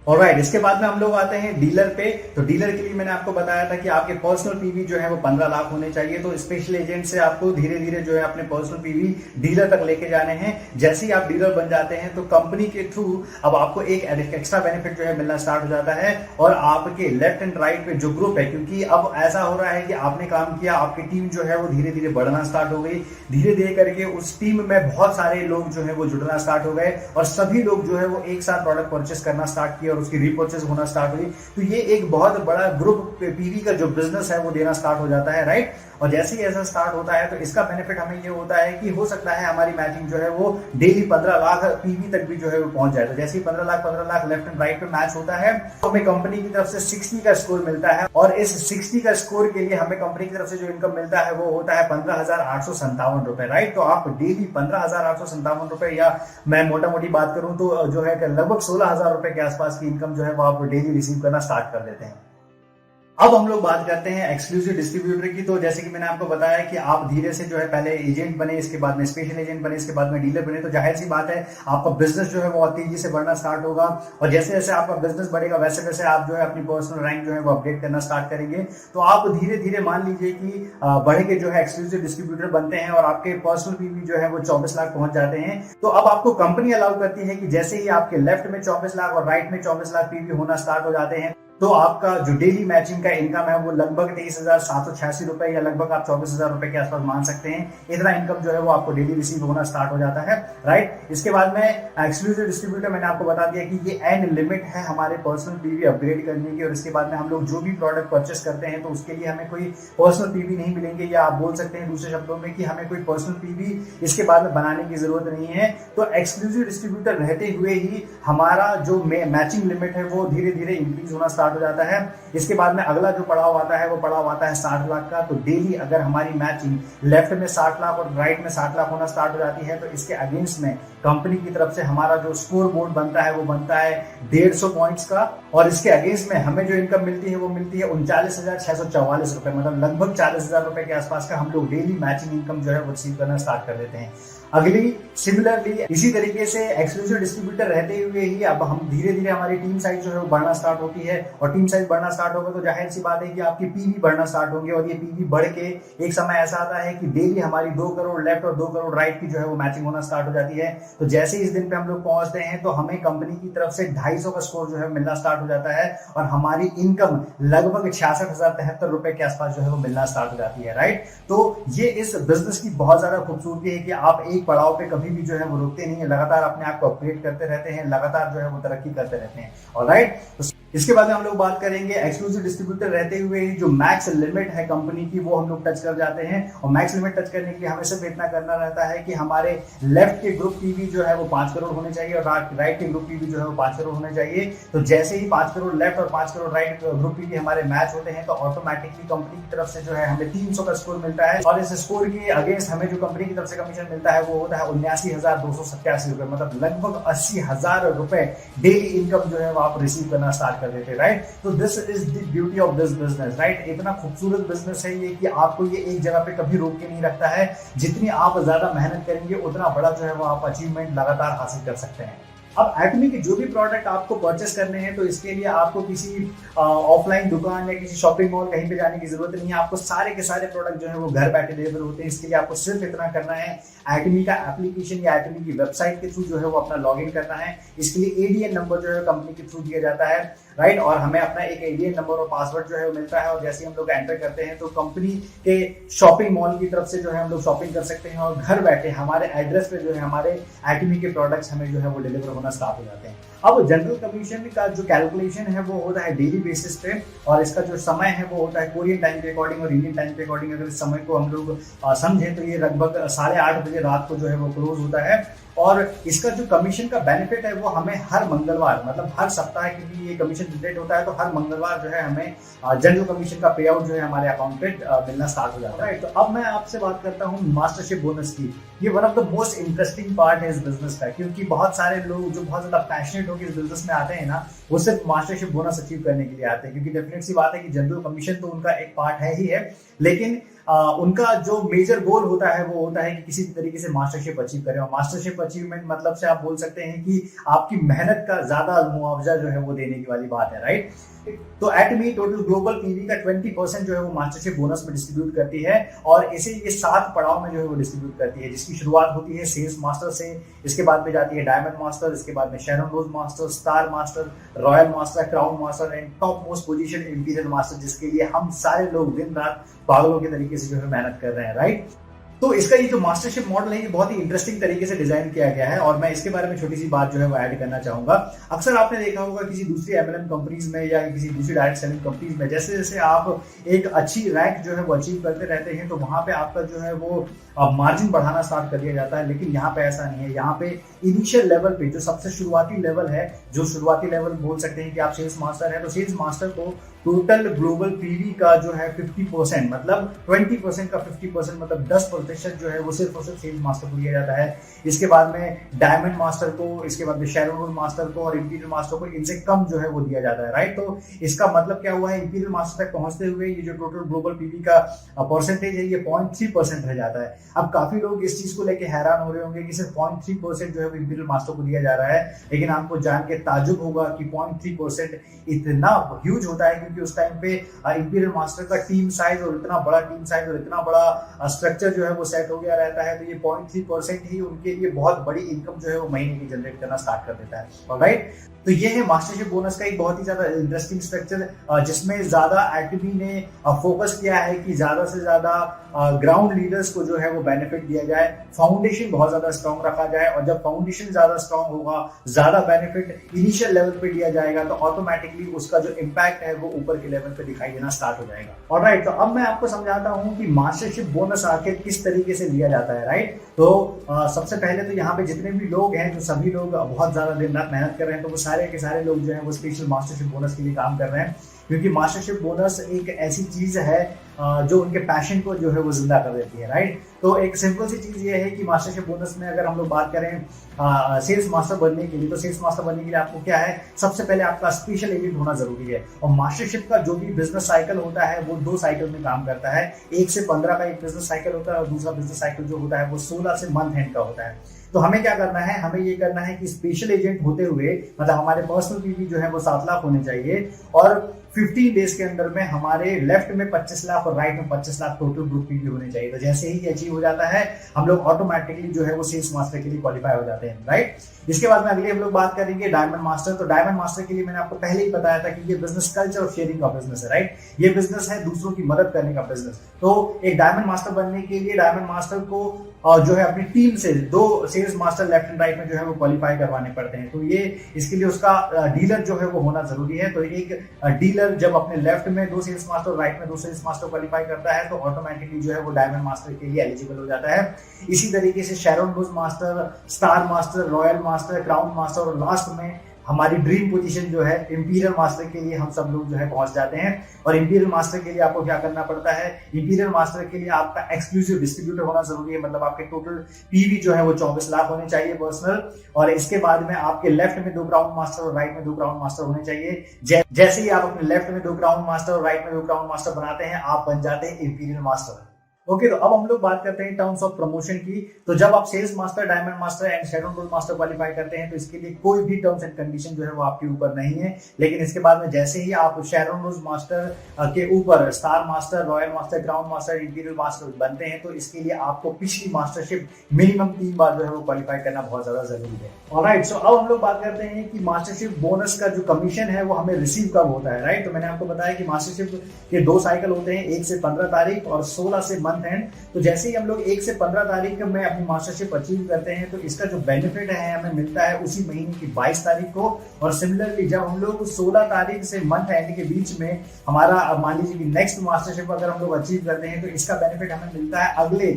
ऑलराइट, इसके बाद में हम लोग आते हैं डीलर पे। तो डीलर के लिए मैंने आपको बताया था कि आपके पर्सनल पीवी जो है वो 15 लाख होने चाहिए। तो स्पेशल एजेंट से आपको धीरे धीरे जो है अपने पर्सनल पीवी डीलर तक लेके जाने हैं। जैसे ही आप डीलर बन जाते हैं तो कंपनी के थ्रू अब आपको एक एक्स्ट्रा बेनिफिट जो है मिलना स्टार्ट हो जाता है, और आपके लेफ्ट एंड राइट पे जो ग्रुप है, क्योंकि अब ऐसा हो रहा है कि आपने काम किया, आपकी टीम जो है वो धीरे धीरे बढ़ना स्टार्ट हो गई। धीरे धीरे करके उस टीम में बहुत सारे लोग जो है वो जुड़ना स्टार्ट हो गए, और सभी लोग जो है वो एक साथ प्रोडक्ट परचेस करना स्टार्ट किया और उसकी रीपरचेस होना स्टार्ट हुई। तो ये एक बहुत बड़ा ग्रुप पीवी का जो बिजनेस है वो देना स्टार्ट हो जाता है, राइट। और जैसे ही ऐसा स्टार्ट होता है तो इसका बेनिफिट हमें ये होता है कि हो सकता है हमारी मैचिंग जो है वो डेली 15 लाख पीवी तक भी जो है वो पहुंच जाए। तो जैसे ही 15 लाख लेफ्ट एंड राइट पे मैच होता है तो हमें कंपनी की तरफ से 60 का स्कोर मिलता है, और इस 60 का स्कोर के लिए हमें कंपनी की तरफ से जो इनकम मिलता है वो होता है 15,857 रुपए, राइट। तो आप डेली 15,857 रुपए, या मैं मोटा मोटी बात करूं तो जो है लगभग 16,000 रुपए के आसपास की इनकम जो है वो आप डेली रिसीव करना स्टार्ट कर देते हैं। अब हम लोग बात करते हैं एक्सक्लूसिव डिस्ट्रीब्यूटर की। तो जैसे कि मैंने आपको बताया कि आप धीरे से जो है पहले एजेंट बने, इसके बाद में स्पेशल एजेंट बने, इसके बाद में डीलर बने, तो जाहिर सी बात है आपका बिजनेस जो है वो तेजी से बढ़ना स्टार्ट होगा, और जैसे जैसे आपका बिजनेस बढ़ेगा वैसे वैसे आप जो है अपनी पर्सनल रैंक जो है वो अपडेट करना स्टार्ट करेंगे। तो आप धीरे धीरे मान लीजिए कि बढ़ के जो है एक्सक्लूसिव डिस्ट्रीब्यूटर बनते हैं और आपके पर्सनल पीवी जो है वो 24 लाख पहुंच जाते हैं। तो अब आपको कंपनी अलाउ करती है कि जैसे ही आपके लेफ्ट में 24 लाख और राइट में 24 लाख पीवी होना स्टार्ट हो जाते हैं तो आपका जो डेली मैचिंग का इनकम है वो लगभग 23,786 रुपए, या लगभग आप 24,000 रुपए के आसपास मान सकते हैं। इतना इनकम जो है वो आपको डेली रिसीव होना स्टार्ट हो जाता है, राइट। इसके बाद में एक्सक्लूसिव डिस्ट्रीब्यूटर मैंने आपको बता दिया कि ये एंड लिमिट है हमारे पर्सनल पीवी अपग्रेड करने की, और इसके बाद में हम लोग जो भी प्रोडक्ट परचेस करते हैं तो उसके लिए हमें कोई पर्सनल पीवी नहीं मिलेंगे, या आप बोल सकते हैं दूसरे शब्दों में कि हमें कोई पर्सनल पीवी इसके बाद में बनाने की जरूरत नहीं है। तो एक्सक्लूसिव डिस्ट्रीब्यूटर रहते हुए ही हमारा जो मैचिंग लिमिट है वो धीरे धीरे इंक्रीज होना स्टार्ट स्टार्ट हो जाता है। इसके बाद में अगला जो पड़ाव आता है वो पड़ाव आता है 60 लाख का। तो डेली अगर हमारी मैचिंग लेफ्ट में 60 लाख और राइट में 60 लाख होना स्टार्ट हो जाती है तो इसके अगेंस्ट में कंपनी की तरफ से हमारा जो स्कोर बोर्ड बनता है वो बनता है 150 पॉइंट्स का, और इसके अगेंस्ट में हमें जो इनकम मिलती है वो मिलती है 39,644 रुपए, मतलब लगभग 40,000 रुपए के आसपास का हम लोग डेली मैचिंग इनकम जो है वो रिसीव करना स्टार्ट कर देते हैं। अगली सिमिलरली इसी तरीके से एक्सक्लूसिव डिस्ट्रीब्यूटर रहते हुए ही अब हम धीरे धीरे हमारी टीम साइज जो है वो बढ़ना स्टार्ट होती है, और टीम साइज बढ़ना स्टार्ट होगा तो जाहिर सी बात है कि आपकी पीवी बढ़ना स्टार्ट होंगे, और ये पीवी बढ़ के एक समय ऐसा आता है कि डेली हमारी 2 करोड़ लेफ्ट और 2 करोड़ राइट की जो है वो मैचिंग होना स्टार्ट हो जाती है। तो जैसे ही इस दिन पे हम लोग पहुंचते हैं तो हमें कंपनी की तरफ से 250 का स्कोर जो है मिलना स्टार्ट हो जाता है, और हमारी इनकम लगभग 66,073 रुपए के आसपास जो है वो मिलना स्टार्ट हो जाती है, राइट। तो ये इस बिजनेस की बहुत ज्यादा खूबसूरती है कि आप एक पड़ाव पे कभी भी जो है वो रुकते नहीं है, लगातार अपने आप को अपग्रेड करते रहते हैं, लगातार जो है वो तरक्की करते रहते हैं, ऑलराइट। इसके बाद में हम लोग बात करेंगे एक्सक्लूसिव डिस्ट्रीब्यूटर रहते हुए ही जो मैक्स लिमिट है कंपनी की वो हम लोग टच कर जाते हैं, और मैक्स लिमिट टच करने के लिए हमें सिर्फ इतना करना रहता है कि हमारे लेफ्ट के ग्रुप पीवी जो है वो 5 करोड़ होने चाहिए और राइट के ग्रुप पीवी जो है वो 5 करोड़ होने चाहिए। तो जैसे ही 5 करोड़ लेफ्ट और 5 करोड़ राइट ग्रुप पीवी हमारे मैच होते हैं तो ऑटोमेटिकली कंपनी की तरफ से जो है हमें 300 का स्कोर मिलता है, और इस स्कोर के अगेंस्ट हमें जो कंपनी की तरफ से कमीशन मिलता है वो होता है 79,287 रुपए, मतलब लगभग 80,000 रुपए डेली इनकम जो है वो आप रिसीव करना स्टार्ट कर देते हैं, राइट। तो this is the beauty of this business, right. इतना खूबसूरत बिजनेस है ये कि आपको ये एक जगह पे कभी रोक के नहीं रखता है, जितनी आप ज्यादा मेहनत करेंगे उतना बड़ा जो है वो आप अचीवमेंट लगातार हासिल कर सकते हैं। अब एटमी के जो भी प्रोडक्ट आपको परचेस करने हैं तो इसके लिए आपको किसी ऑफलाइन दुकान या किसी शॉपिंग मॉल कहीं पे जाने की जरूरत नहीं है, आपको सारे के सारे प्रोडक्ट जो है वो घर बैठे डिलीवर होते हैं। इसके लिए आपको सिर्फ इतना करना है, एटमी का एप्लीकेशन या एटमी की वेबसाइट के थ्रू जो है वो अपना लॉगिन करना है। इसके लिए एडीएन नंबर जो है कंपनी के थ्रू दिया जाता है, राइट, और हमें अपना एक एडीएन नंबर और पासवर्ड जो है वो मिलता है, और जैसे हम लोग एंटर करते हैं तो कंपनी के शॉपिंग मॉल की तरफ से जो है हम लोग शॉपिंग कर सकते हैं, और घर बैठे हमारे एड्रेस पे जो है हमारे एटमी के प्रोडक्ट्स हमें जो है वो डिलीवर होना स्टार्ट हो जाते हैं। अब जनरल कमीशन का जो कैलकुलेशन है वो होता है डेली बेसिस पे, और इसका जो समय है वो होता है कोरियन टाइम के अकॉर्डिंग और इंडियन टाइम के अकॉर्डिंग। अगर इस समय को हम लोग समझें तो ये लगभग 8:30 बजे रात को जो है वो क्लोज होता है, और इसका जो कमीशन का बेनिफिट है वो हमें हर मंगलवार, मतलब हर सप्ताह के लिए ये कमीशन जनरेट होता है, तो हर मंगलवार जो है हमें जनरल कमीशन का पे आउट जो है हमारे अकाउंट पे मिलना स्टार्ट हो जाता है। तो अब मैं आपसे बात करता हूँ मास्टरशिप बोनस की। ये one of the most interesting part है इस बिजनेस का, क्योंकि बहुत सारे लोग जो बहुत ज्यादा पैशनेट होकर इस बिजनेस में आते हैं ना, वो सिर्फ मास्टरशिप बोनस अचीव करने के लिए आते हैं, क्योंकि डेफिनेट सी बात है कि जनरल कमीशन तो उनका एक पार्ट है ही है, लेकिन उनका जो मेजर गोल होता है वो होता है कि किसी तरीके से मास्टरशिप अचीव करें। और मास्टरशिप अचीवमेंट मतलब से आप बोल सकते हैं कि आपकी मेहनत का ज्यादा मुआवजा जो है वो देने की वाली बात है, राइट। तो एटमी टोटल ग्लोबल पीवी का 20% जो है वो मास्टरशिप बोनस में डिस्ट्रीब्यूट करती है, और इसे ये 7 पड़ाव में जो है वो डिस्ट्रीब्यूट करती है, जिसकी शुरुआत होती है सेल्स मास्टर से, इसके बाद में जाती है डायमंड मास्टर, इसके बाद में Sharon Rose master, star master, royal master, crown master and top most position imperial master, जिसके लिए हम सारे लोग दिन रात पागलों के तरीके से जो है मेहनत कर रहे हैं, राइट। तो इसका ये जो मास्टरशिप मॉडल है ये बहुत ही इंटरेस्टिंग तरीके से डिजाइन किया गया है, और मैं इसके बारे में छोटी सी बात जो है वो ऐड करना चाहूंगा। अक्सर आपने देखा होगा किसी दूसरी एमएलएम कंपनीज में या किसी दूसरी डायरेक्ट सेलिंग कंपनीज में, जैसे जैसे आप एक अच्छी रैंक जो है वो अचीव करते रहते हैं तो वहां पे आपका जो है वो मार्जिन बढ़ाना स्टार्ट कर दिया जाता है, लेकिन यहाँ पे ऐसा नहीं है। यहाँ पे इनिशियल लेवल पे जो सबसे शुरुआती लेवल है, जो शुरुआती लेवल बोल सकते हैं कि आप सेल्स मास्टर है, तो सेल्स मास्टर को टोटल ग्लोबल पीवी का जो है 50%, मतलब 20% का 50%, मतलब 10% जो है वो सिर्फ और सिर्फ सेल्स मास्टर को दिया जाता है। इसके बाद में डायमंड मास्टर को, इसके बाद में शेरन मास्टर को और इंपीरियल मास्टर को इनसे कम जो है वो दिया जाता है, राइट। तो इसका मतलब क्या हुआ है, इंपीरियल मास्टर तक पहुंचते हुए ये जो टोटल ग्लोबल पीवी का परसेंटेज है ये 0.3% रह जाता है। अब काफी लोग इस चीज को लेके हैरान हो रहे होंगे कि सिर्फ 0.3% जो है इंपीरियल मास्टर को दिया जा रहा है, लेकिन आपको जान के ताजुब होगा कि 0.3% इतना ह्यूज होता है, क्योंकि उस टाइम पे इंपीरियल मास्टर का टीम साइज और इतना बड़ा टीम साइज और इतना बड़ा स्ट्रक्चर जो है वो सेट हो गया रहता है, तो ये 0.3% ही उनके लिए बहुत बड़ी इनकम जो है वो महीने की जनरेट करना स्टार्ट कर देता है, ऑलराइट। तो ये है मास्टरशिप बोनस का एक बहुत ही ज्यादा इंटरेस्टिंग स्ट्रक्चर, जिसमें ज्यादा एटमी ने फोकस किया है कि ज्यादा से ज्यादा ग्राउंड लीडर्स को जो है वो बेनिफिट दिया जाए, फाउंडेशन बहुत ज्यादा स्ट्रॉन्ग रखा जाए, और जब फाउंडेशन ज्यादा स्ट्रॉन्ग होगा, ज्यादा बेनिफिट इनिशियल लेवल पे दिया जाएगा, तो ऑटोमेटिकली उसका जो इम्पैक्ट है वो ऊपर के लेवल पे दिखाई देना स्टार्ट हो जाएगा। ऑलराइट, तो अब मैं आपको समझाता हूँ कि मास्टरशिप बोनस आखिर किस तरीके से लिया जाता है। राइट, तो सबसे पहले तो यहाँ पे जितने भी लोग हैं, जो सभी लोग बहुत ज्यादा दिन रात मेहनत कर रहे हैं, तो वो सारे के सारे लोग जो है वो स्पेशल मास्टरशिप बोनस के लिए काम कर रहे हैं, क्योंकि मास्टरशिप बोनस एक ऐसी चीज है जो उनके पैशन को जो है वो जिंदा कर देती है। राइट, तो एक सिंपल सी चीज ये है कि मास्टरशिप बोनस में अगर हम लोग बात करें सेल्स मास्टर बनने के लिए, तो सेल्स मास्टर बनने के लिए आपको क्या है, सबसे पहले आपका स्पेशल एजेंट होना जरूरी है। और मास्टरशिप का जो भी बिजनेस साइकिल होता है वो 2 साइकिल में काम करता है। 1 से 15 का एक बिजनेस साइकिल होता है और दूसरा बिजनेस साइकिल जो होता है वो 16 से मंथ एंड का होता है। तो हमें क्या करना है, हमें ये करना है कि स्पेशल एजेंट होते हुए मतलब हमारे पर्सनल पीवी जो है वो 7 लाख होने चाहिए और 15 डेज के अंदर में हमारे लेफ्ट में 25 लाख और राइट में 25 लाख टोटल ग्रुप पीवी होने चाहिए। तो जैसे ही अचीव हो जाता है हम लोग ऑटोमेटिकली जो है वो सेल्स मास्टर के लिए क्वालिफाई हो जाते हैं। राइट, इसके बाद में अगले हम लोग बात करेंगे डायमंड मास्टर। तो डायमंड मास्टर के लिए मैंने आपको पहले ही बताया था कि ये बिजनेस कल्चर और शेयरिंग का बिजनेस है। राइट, ये बिजनेस है दूसरों की मदद करने का बिजनेस। तो एक डायमंड मास्टर बनने के लिए डायमंड मास्टर को जो है अपनी टीम से 2 sales master left and right में जो है वो क्वालिफाई करवाने पड़ते हैं। तो ये इसके लिए उसका डीलर जो है वो होना जरूरी है। तो एक डीलर जब अपने लेफ्ट में 2 सेल्स मास्टर और राइट में 2 सेल्स मास्टर क्वालिफाई करता है तो ऑटोमेटिकली जो है वो डायमंड मास्टर के लिए एलिजिबल हो जाता है। इसी तरीके से शेरॉन रोज master, star master, royal master, crown master और लास्ट में हमारी ड्रीम पोजीशन जो है इंपीरियल मास्टर के लिए हम सब लोग जो है पहुंच जाते हैं। और इंपीरियल मास्टर के लिए आपको क्या करना पड़ता है, इंपीरियल मास्टर के लिए आपका एक्सक्लूसिव डिस्ट्रीब्यूटर होना जरूरी है। मतलब आपके टोटल पीवी जो है वो 24 लाख होने चाहिए पर्सनल। और इसके बाद में आपके लेफ्ट में 2 क्राउन मास्टर और राइट में 2 क्राउन मास्टर होने चाहिए। जैसे ही आप अपने लेफ्ट में 2 क्राउन मास्टर और राइट में 2 क्राउन मास्टर बनाते हैं आप बन जाते हैं इंपीरियल मास्टर। ओके, तो अब हम लोग बात करते हैं टर्म्स ऑफ प्रमोशन की। तो जब आप sales master, diamond master and Sharon rose master qualify करते हैं तो इसके लिए कोई भी टर्म्स एंड कंडीशन जो है वो आपके ऊपर नहीं है। लेकिन इसके बाद में जैसे ही आप शेरॉन रोज मास्टर के ऊपर star master, royal master, crown master, imperial master बनते हैं तो इसके लिए आपको पिछली मास्टरशिप मिनिमम 3 बार जो है वो क्वालिफाई करना बहुत ज्यादा जरूरी है। ऑलराइट, सो अब हम लोग बात करते हैं कि मास्टरशिप बोनस का जो कमीशन है वो हमें रिसीव कब होता है। राइट, तो मैंने आपको बताया कि मास्टरशिप के 2 साइकिल होते हैं, 1 से 15 तारीख और 16 से मंथ एंड। तो जैसे ही हम लोग 1 से 15 तारीख में अपनी मास्टरशिप अचीव करते हैं तो इसका जो बेनिफिट है हमें मिलता है उसी महीने की 22 तारीख को। और सिमिलरली जब हम लोग 16 तारीख से मंथ एंड के बीच में हमारा मान लीजिए कि नेक्स्ट मास्टरशिप अगर हम लोग अचीव करते हैं तो इसका बेनिफिट हमें मिलता है अगले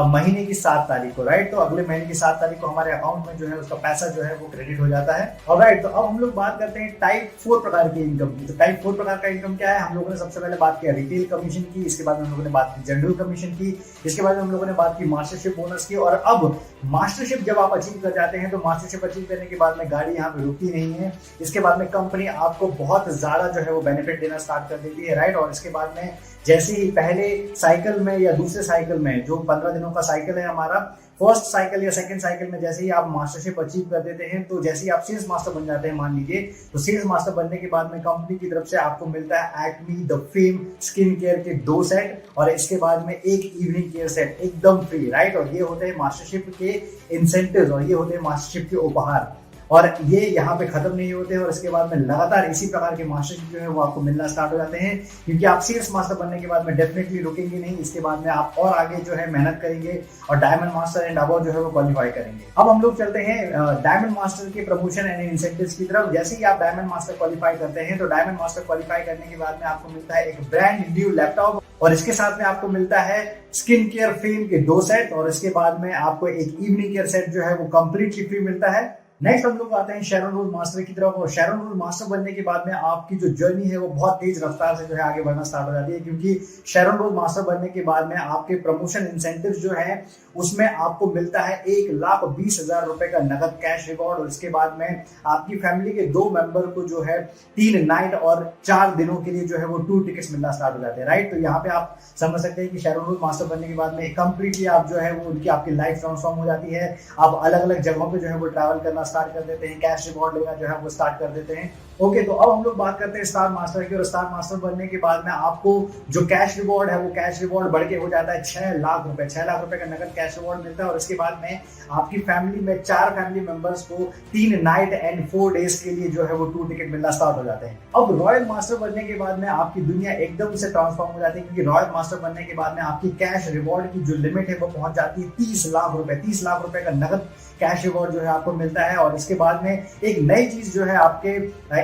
महीने की 7 तारीख को। राइट, तो अगले महीने की 7 तारीख को हमारे अकाउंट में जो है उसका पैसा जो है वो क्रेडिट हो जाता है। ऑलराइट, तो अब हम लोग बात करते हैं टाइप 4 प्रकार की इनकम की। तो टाइप 4 प्रकार का इनकम क्या है, हम लोगों ने सबसे पहले बात किया रिटेल कमीशन की, इसके बाद हम लोगों ने बात की जनरल कमीशन की, इसके बाद हम लोगों ने बात की मास्टरशिप बोनस की। और अब मास्टरशिप जब आप अचीव कर जाते हैं तो मास्टरशिप अचीव करने के बाद में गाड़ी यहाँ पे रुकती नहीं है। इसके बाद में कंपनी आपको बहुत ज्यादा जो है वो बेनिफिट देना स्टार्ट कर देती है। राइट, और इसके बाद में जैसे ही पहले साइकिल में या दूसरे साइकिल में जो 15 दिनों का साइकिल है हमारा, फर्स्ट साइकिल या सेकंड साइकिल में जैसे ही आप मास्टरशिप अचीव कर देते हैं तो जैसे ही आप सेल्स मास्टर बन जाते हैं मान लीजिए, तो सेल्स मास्टर बनने के बाद में कंपनी की तरफ से आपको मिलता है acme the fame skin care के 2 सेट और इसके बाद में 1 इवनिंग केयर सेट एकदम फ्री। राइट, और ये होते हैं मास्टरशिप के इंसेंटिव और ये होते हैं मास्टरशिप के उपहार। और ये यहाँ पे खत्म नहीं होते हैं और इसके बाद में लगातार इसी प्रकार के मास्टरशिप जो है वो आपको मिलना स्टार्ट हो जाते हैं, क्योंकि आप सेल्स मास्टर बनने के बाद में डेफिनेटली रुकेंगे नहीं। इसके बाद में आप और आगे जो है मेहनत करेंगे और डायमंड मास्टर एंड अबव जो है वो क्वालिफाई करेंगे। अब हम लोग चलते हैं डायमंड मास्टर के प्रमोशन एंड इंसेंटिव्स की तरफ। जैसे ही आप डायमंड मास्टर क्वालिफाई करते हैं तो डायमंड मास्टर क्वालिफाई करने के बाद में आपको मिलता है एक ब्रांड न्यू लैपटॉप और इसके साथ में आपको मिलता है स्किन केयर फेम के 2 सेट और इसके बाद में आपको एक इवनिंग केयर सेट जो है वो कंप्लीटली फ्री मिलता है। नेक्स्ट हम लोग आते हैं शेरॉन रोज मास्टर की तरफ। और शेरॉन रोज मास्टर बनने के बाद में आपकी जो जर्नी है वो बहुत तेज रफ्तार से जो है आगे बढ़ना स्टार्ट हो जाती है, क्योंकि शेरॉन रोज मास्टर बनने के बाद में आपके प्रमोशन इंसेंटिव्स जो है उसमें आपको मिलता है 1,20,000 रुपए का नगद कैश रिवॉर्ड। और इसके बाद में आपकी फैमिली के 2 मेंबर को जो है 3 नाइट और 4 दिनों के लिए जो है वो 2 टिकट्स मिलना स्टार्ट हो जाते हैं। राइट, तो यहाँ पे आप समझ सकते हैं कि शेरॉन रोज मास्टर बनने के बाद में कंप्लीटली आप जो है वो उनकी आपकी लाइफ ट्रांसफॉर्म हो जाती है। आप अलग अलग जगहों पे जो है वो ट्रैवल करना स्टार्ट कर देते हैं, कैश रिवॉर्ड लेना जो है वो स्टार्ट कर देते हैं। ओके, तो अब हम लोग बात करते हैं स्टार मास्टर की। और स्टार मास्टर बनने के बाद में आपको जो कैश रिवॉर्ड है वो कैश रिवॉर्ड बढ़ के हो जाता है 6 लाख रुपए। 6 लाख रुपए का नगद कैश रिवॉर्ड मिलता है। और इसके बाद में आपकी फैमिली में 4 फैमिली मेंबर्स को 3 नाइट एंड 4 डेज के लिए जो है वो 2 टिकट मिलना स्टार्ट हो जाते हैं। अब रॉयल मास्टर बनने के बाद में आपकी दुनिया एकदम से ट्रांसफॉर्म हो जाती है, क्योंकि रॉयल मास्टर बनने के बाद में आपकी कैश रिवॉर्ड की जो लिमिट है वो पहुंच जाती है 30 लाख रुपए। 30 लाख रुपए का नगद कैश रिवॉर्ड जो है आपको मिलता है। और इसके बाद में एक नई चीज जो है आपके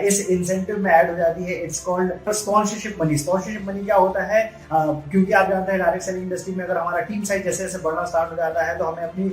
इस इंसेंटिव में ऐड हो जाती है। It's called sponsorship money. Sponsorship money क्या होता है, क्योंकि आप जानते हैं डायरेक्ट सेलिंग इंडस्ट्री में अगर हमारा टीम साइज जैसे जैसे बढ़ना स्टार्ट हो जाता है तो हमें अपनी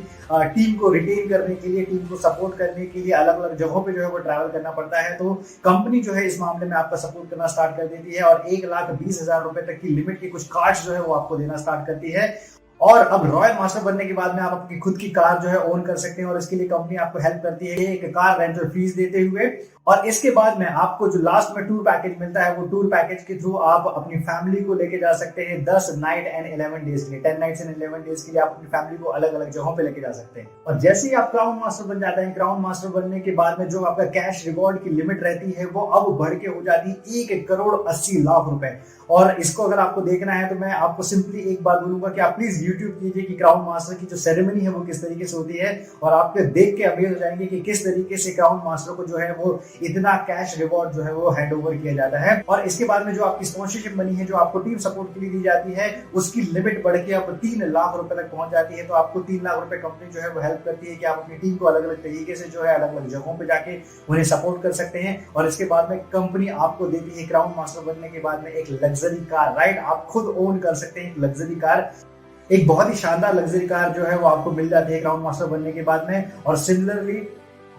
टीम को रिटेन करने के लिए, टीम को सपोर्ट करने के लिए अलग अलग जगहों पे जो है वो ट्रैवल करना पड़ता है। तो कंपनी जो है इस मामले में आपका सपोर्ट करना स्टार्ट कर देती है और 1,20,000 रुपए तक की लिमिट के कुछ कार्ड्स जो है वो आपको देना स्टार्ट करती है। और अब रॉयल मास्टर बनने के बाद में आप अपनी खुद की कार जो है ओन कर सकते हैं और इसके लिए कंपनी आपको हेल्प करती है एक कार रेंटल फीस देते हुए। और इसके बाद में आपको जो लास्ट में टूर पैकेज मिलता है वो टूर पैकेज के थ्रू आप अपनी फैमिली को लेके जा सकते हैं 10 नाइट एंड 11 डेज के लिए, 10 नाइट्स एंड 11 डेज के लिए आप अपनी फैमिली को अलग अलग जगहों पे लेके जा सकते हैं। और जैसे ही आप क्राउन मास्टर बन जाते हैं, क्राउन मास्टर बनने के बाद में जो आपका कैश रिवॉर्ड की लिमिट रहती है वो अब बढ़ के हो जाती है 1,80,00,000 रुपए। और इसको अगर आपको देखना है तो मैं आपको सिंपली एक बात बोलूंगा कि आप प्लीज यूट्यूब कीजिए कि क्राउन मास्टर की जो सेरेमनी है वो किस तरीके से होती है और आपके देख के अमेज हो जाएंगे कि किस तरीके से क्राउन मास्टर को जो है वो इतना कैश रिवॉर्ड जो है वो हैंड ओवर किया जाता है। और इसके बाद में जो आपकी स्पॉन्सरशिप मनी है जो आपको टीम सपोर्ट के लिए दी जाती है उसकी लिमिट बढ़ के अब 3 लाख रुपए तक पहुंच जाती है। तो आपको 3 लाख रुपए कंपनी जो है वो हेल्प करती है कि आप अपनी टीम को अलग अलग तरीके से जो है अलग अलग जगहों पे जाके उन्हें सपोर्ट कर सकते हैं। और इसके बाद में कंपनी आपको देती है क्राउन मास्टर बनने के बाद में एक लग्जरी कार, राइट, आप खुद ओन कर सकते हैं एक लग्जरी कार, एक बहुत ही शानदार लग्जरी कार जो है वो आपको मिल जाती है क्राउन मास्टर बनने के बाद में। और सिमिलरली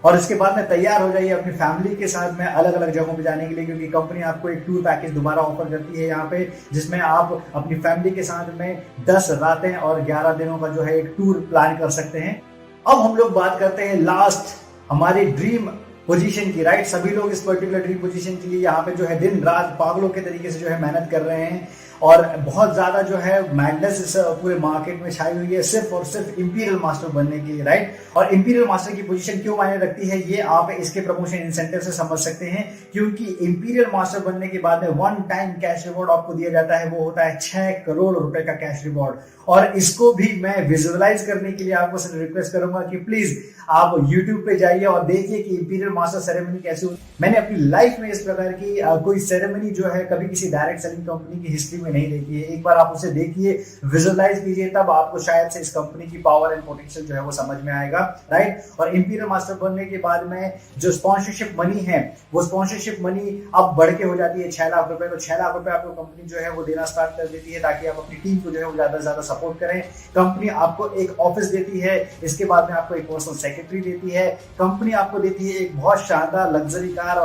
और इसके बाद में तैयार हो जाइए अपनी फैमिली के साथ में अलग अलग जगहों पे जाने के लिए, क्योंकि कंपनी आपको एक टूर पैकेज दोबारा ऑफर करती है यहाँ पे, जिसमें आप अपनी फैमिली के साथ में 10 रातें और 11 दिनों का जो है एक टूर प्लान कर सकते हैं। अब हम लोग बात करते हैं लास्ट हमारी ड्रीम पोजीशन की, राइट। सभी लोग इस पर्टिकुलर ड्रीम पोजीशन के लिए यहाँ पे जो है दिन रात पागलों के तरीके से जो है मेहनत कर रहे हैं और बहुत ज्यादा जो है मैडनेस इस पूरे मार्केट में छाई हुई है सिर्फ और सिर्फ इंपीरियल मास्टर बनने के लिए, राइट। और इंपीरियल मास्टर की पोजीशन क्यों मायने रखती है ये आप इसके प्रमोशन इंसेंटिव से समझ सकते हैं, क्योंकि इंपीरियल मास्टर बनने के बाद में 1 टाइम कैश रिवॉर्ड आपको दिया जाता है, वो होता है 6 करोड़ रुपए का कैश रिवॉर्ड। और इसको भी मैं विजुअलाइज करने के लिए आपको सिर्फ रिक्वेस्ट करूंगा कि प्लीज आप YouTube पे जाइए और देखिए कि इंपीरियल मास्टर सेरेमनी कैसे होती है। मैंने अपनी लाइफ में इस प्रकार की कोई सेरेमनी जो है कभी किसी डायरेक्ट सेलिंग कंपनी की हिस्ट्री में नहीं देखी है। एक बार आप उसे देखिए, विजुअलाइज कीजिए, तब आपको शायद से इस कंपनी की पावर एंड पोटेंशियल जो है वो समझ में आएगा, राइट। और इंपीरियल मास्टर बनने के बाद में जो स्पॉन्सरशिप मनी है वो स्पॉन्सरशिप मनी अब बढ़ के हो जाती है 6 लाख रुपए। तो 6 लाख रुपए आपको कंपनी जो है वो देना स्टार्ट कर देती है ताकि आप अपनी टीम को जो है वो ज्यादा से ज्यादा सपोर्ट करें। कंपनी आपको एक ऑफिस देती है, इसके बाद में आपको एक पर्सनल सेक्रेटरी देती है, कंपनी आपको देती है एक बहुत शानदार लग्जरी कार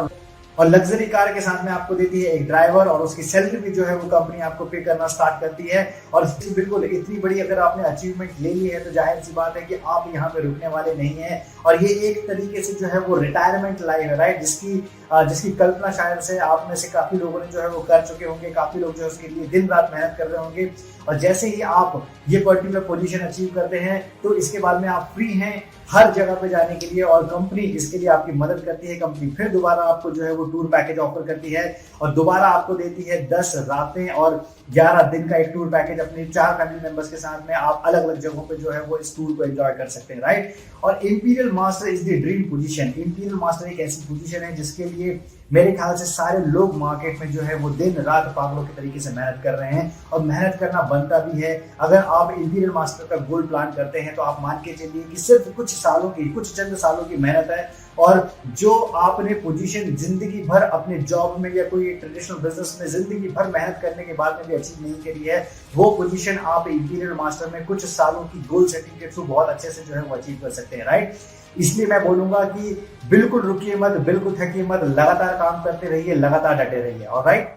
और लग्जरी कार के साथ में आपको देती है एक ड्राइवर और उसकी सैलरी भी जो है वो कंपनी आपको पे करना स्टार्ट करती है। और बिल्कुल इतनी बड़ी अगर आपने अचीवमेंट ले ली है तो जाहिर सी बात है कि आप यहाँ पे रुकने वाले नहीं है। और ये एक तरीके से जो है वो रिटायरमेंट लाइफ है, राइट, जिसकी कल्पना शायद से आप में से काफी लोगों ने जो है वो कर चुके होंगे, काफी लोग जो है उसके लिए दिन रात मेहनत कर रहे होंगे। और जैसे ही आप ये पर्टिकुलर पोजीशन अचीव करते हैं तो इसके बाद में आप फ्री हैं हर जगह पे जाने के लिए और कंपनी इसके लिए आपकी मदद करती है। कंपनी फिर दोबारा आपको जो है वो टूर पैकेज ऑफर करती है और दोबारा आपको देती है 10 रातें और 11 दिन का एक टूर पैकेज अपने 4 फैमिली मेंबर्स के साथ में आप अलग अलग जगहों पे जो है वो इस टूर को एंजॉय कर सकते हैं, राइट। और imperial master is the dream position. Imperial master एक ऐसी पोजीशन है जिसके लिए मेरे ख्याल से सारे लोग मार्केट में जो है वो दिन रात पागलों के तरीके से मेहनत कर रहे हैं और मेहनत करना बनता भी है। अगर आप इंपीरियल मास्टर का गोल प्लान करते हैं तो आप मान के चलिए कि सिर्फ कुछ चंद सालों की मेहनत है और जो आपने पोजीशन जिंदगी भर अपने जॉब में या कोई ट्रेडिशनल बिजनेस में जिंदगी भर मेहनत करने के बाद में भी अचीव नहीं करी है, वो पोजीशन आप इंपीरियल मास्टर में कुछ सालों की गोल सेटिंग के थ्रू बहुत अच्छे से जो है वो अचीव कर सकते हैं, राइट। इसलिए मैं बोलूंगा कि बिल्कुल रुकिए मत, बिल्कुल थकिए मत, लगातार काम करते रहिए, लगातार डटे रहिए, ऑलराइट।